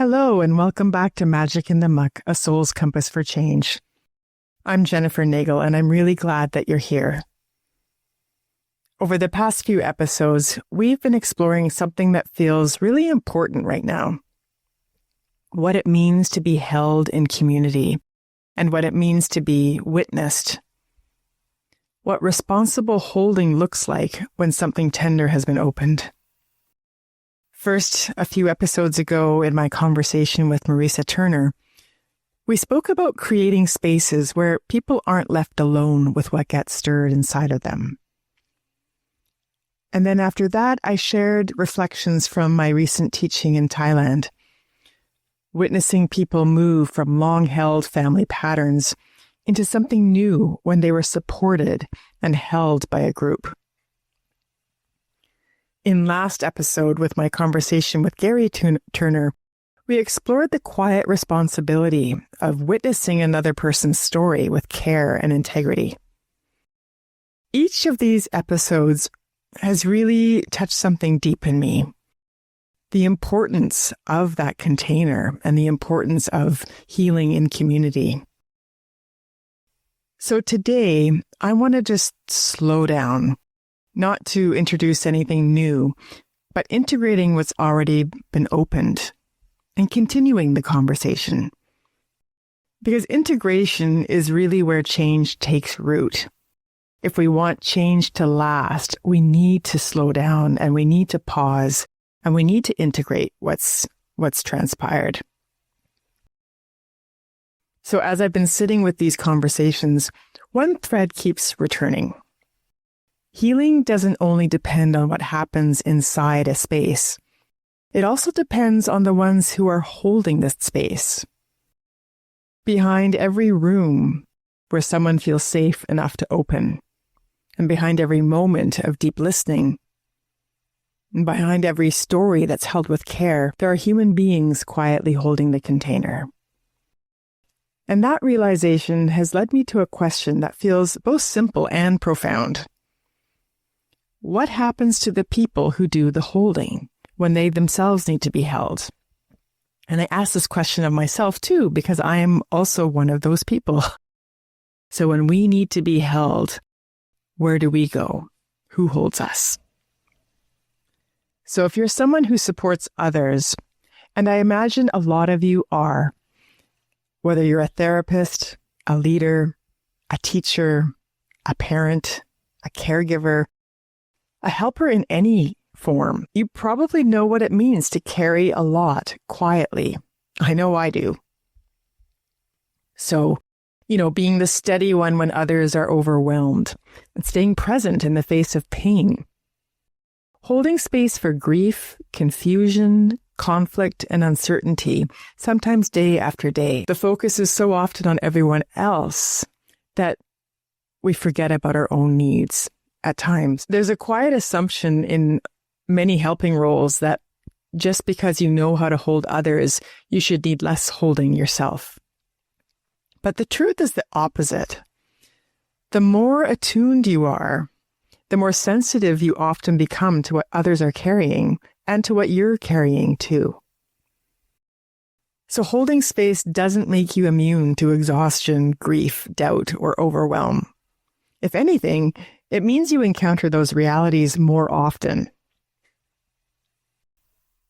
Hello, and welcome back to Magic in the Muck, a soul's compass for change. I'm Jennifer Nagel, and I'm really glad that you're here. Over the past few episodes, we've been exploring something that feels really important right now. What it means to be held in community, and what it means to be witnessed. What responsible holding looks like when something tender has been opened. First, a few episodes ago in my conversation with Marisa Turner, we spoke about creating spaces where people aren't left alone with what gets stirred inside of them. And then after that, I shared reflections from my recent teaching in Thailand, witnessing people move from long-held family patterns into something new when they were supported and held by a group. In last episode with my conversation with Gary Turner, we explored the quiet responsibility of witnessing another person's story with care and integrity. Each of these episodes has really touched something deep in me. The importance of that container and the importance of healing in community. So today, I want to just slow down. Not to introduce anything new, but integrating what's already been opened and continuing the conversation. Because integration is really where change takes root. If we want change to last, we need to slow down and we need to pause and we need to integrate what's transpired. So as I've been sitting with these conversations, one thread keeps returning. Healing doesn't only depend on what happens inside a space. It also depends on the ones who are holding this space. Behind every room where someone feels safe enough to open, and behind every moment of deep listening, and behind every story that's held with care, there are human beings quietly holding the container. And that realization has led me to a question that feels both simple and profound. What happens to the people who do the holding when they themselves need to be held? And I ask this question of myself too, because I am also one of those people. So when we need to be held, where do we go? Who holds us? So if you're someone who supports others, and I imagine a lot of you are, whether you're a therapist, a leader, a teacher, a parent, a caregiver, a helper in any form, you probably know what it means to carry a lot quietly. I know I do. So, being the steady one when others are overwhelmed and staying present in the face of pain. Holding space for grief, confusion, conflict, and uncertainty, sometimes day after day. The focus is so often on everyone else that we forget about our own needs. At times, there's a quiet assumption in many helping roles that just because you know how to hold others, you should need less holding yourself. But the truth is the opposite. The more attuned you are, the more sensitive you often become to what others are carrying and to what you're carrying too. So holding space doesn't make you immune to exhaustion, grief, doubt, or overwhelm. If anything, it means you encounter those realities more often.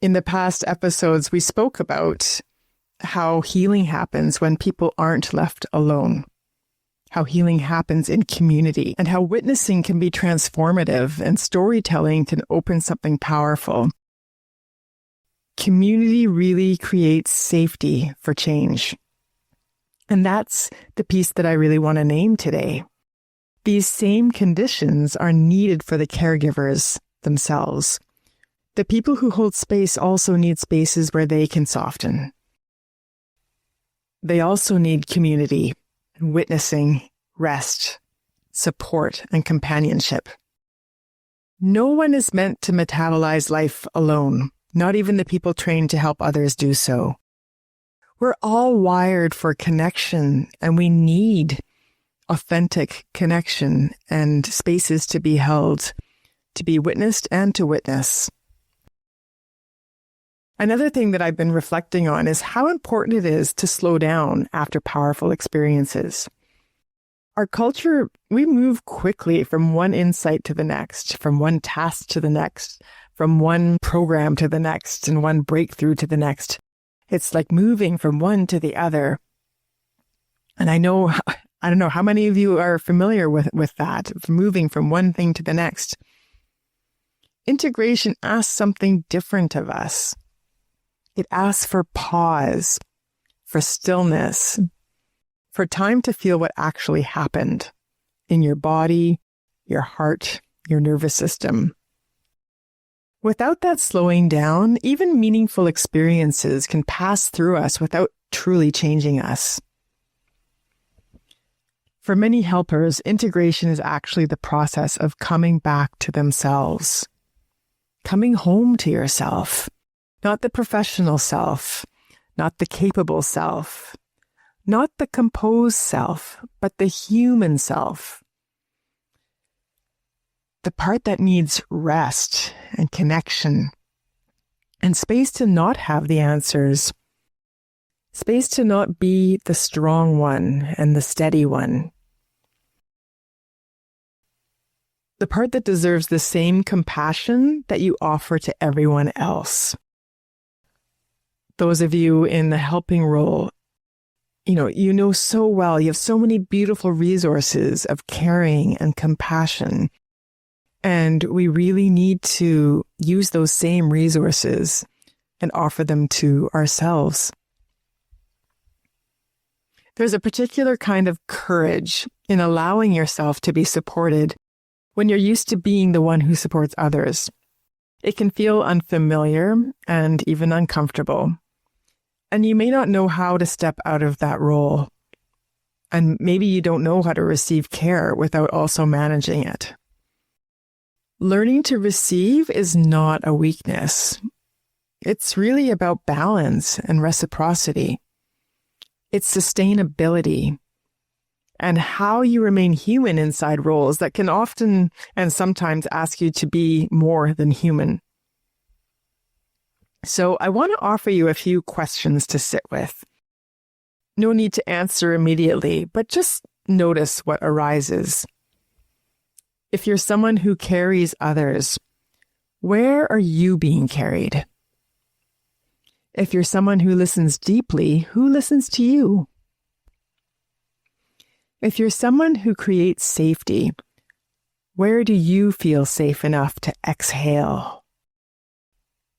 In the past episodes, we spoke about how healing happens when people aren't left alone, how healing happens in community, and how witnessing can be transformative and storytelling can open something powerful. Community really creates safety for change. And that's the piece that I really want to name today. These same conditions are needed for the caregivers themselves. The people who hold space also need spaces where they can soften. They also need community, witnessing, rest, support, and companionship. No one is meant to metabolize life alone, not even the people trained to help others do so. We're all wired for connection, and we need authentic connection and spaces to be held, to be witnessed and to witness. Another thing that I've been reflecting on is how important it is to slow down after powerful experiences. Our culture, we move quickly from one insight to the next, from one task to the next, from one program to the next, and one breakthrough to the next. It's like moving from one to the other. And I don't know how many of you are familiar with that, moving from one thing to the next. Integration asks something different of us. It asks for pause, for stillness, for time to feel what actually happened in your body, your heart, your nervous system. Without that slowing down, even meaningful experiences can pass through us without truly changing us. For many helpers, integration is actually the process of coming back to themselves, coming home to yourself, not the professional self, not the capable self, not the composed self, but the human self. The part that needs rest and connection and space to not have the answers, space to not be the strong one and the steady one. The part that deserves the same compassion that you offer to everyone else. Those of you in the helping role, you know so well, you have so many beautiful resources of caring and compassion. And we really need to use those same resources and offer them to ourselves. There's a particular kind of courage in allowing yourself to be supported when you're used to being the one who supports others. It can feel unfamiliar and even uncomfortable. And you may not know how to step out of that role. And maybe you don't know how to receive care without also managing it. Learning to receive is not a weakness. It's really about balance and reciprocity. It's sustainability and how you remain human inside roles that can often and sometimes ask you to be more than human. So I want to offer you a few questions to sit with. No need to answer immediately, but just notice what arises. If you're someone who carries others, where are you being carried? If you're someone who listens deeply, who listens to you? If you're someone who creates safety, where do you feel safe enough to exhale?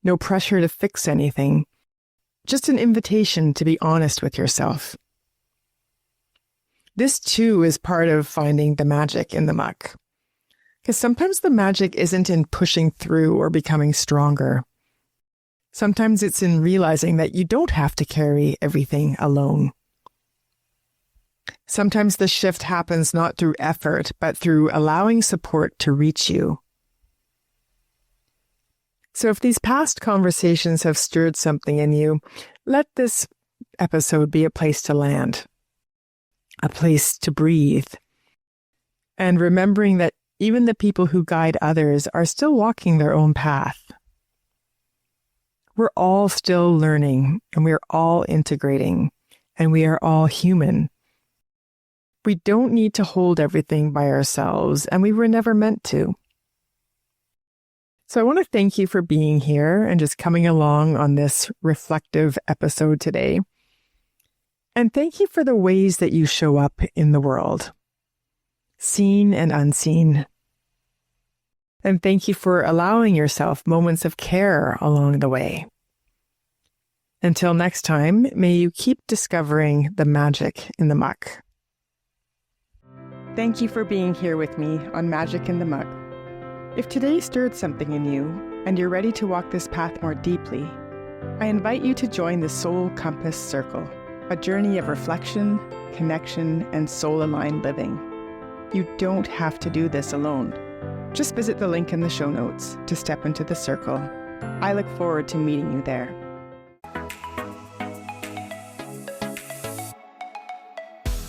No pressure to fix anything, just an invitation to be honest with yourself. This too is part of finding the magic in the muck. Because sometimes the magic isn't in pushing through or becoming stronger. Sometimes it's in realizing that you don't have to carry everything alone. Sometimes the shift happens not through effort, but through allowing support to reach you. So if these past conversations have stirred something in you, let this episode be a place to land, a place to breathe, and remembering that even the people who guide others are still walking their own path. We're all still learning, and we're all integrating, and we are all human. We don't need to hold everything by ourselves, and we were never meant to. So I want to thank you for being here and just coming along on this reflective episode today. And thank you for the ways that you show up in the world, seen and unseen. And thank you for allowing yourself moments of care along the way. Until next time, may you keep discovering the magic in the muck. Thank you for being here with me on Magic in the Muck. If today stirred something in you and you're ready to walk this path more deeply, I invite you to join the Soul Compass Circle, a journey of reflection, connection, and soul-aligned living. You don't have to do this alone. Just visit the link in the show notes to step into the circle. I look forward to meeting you there.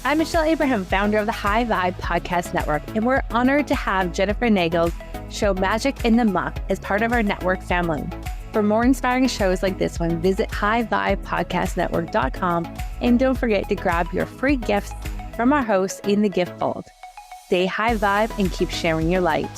I'm Michelle Abraham, founder of the High Vibe Podcast Network, and we're honored to have Jennifer Nagel's show Magic in the Muck as part of our network family. For more inspiring shows like this one, visit highvibepodcastnetwork.com and don't forget to grab your free gifts from our hosts in the gift fold. Stay high vibe and keep sharing your light.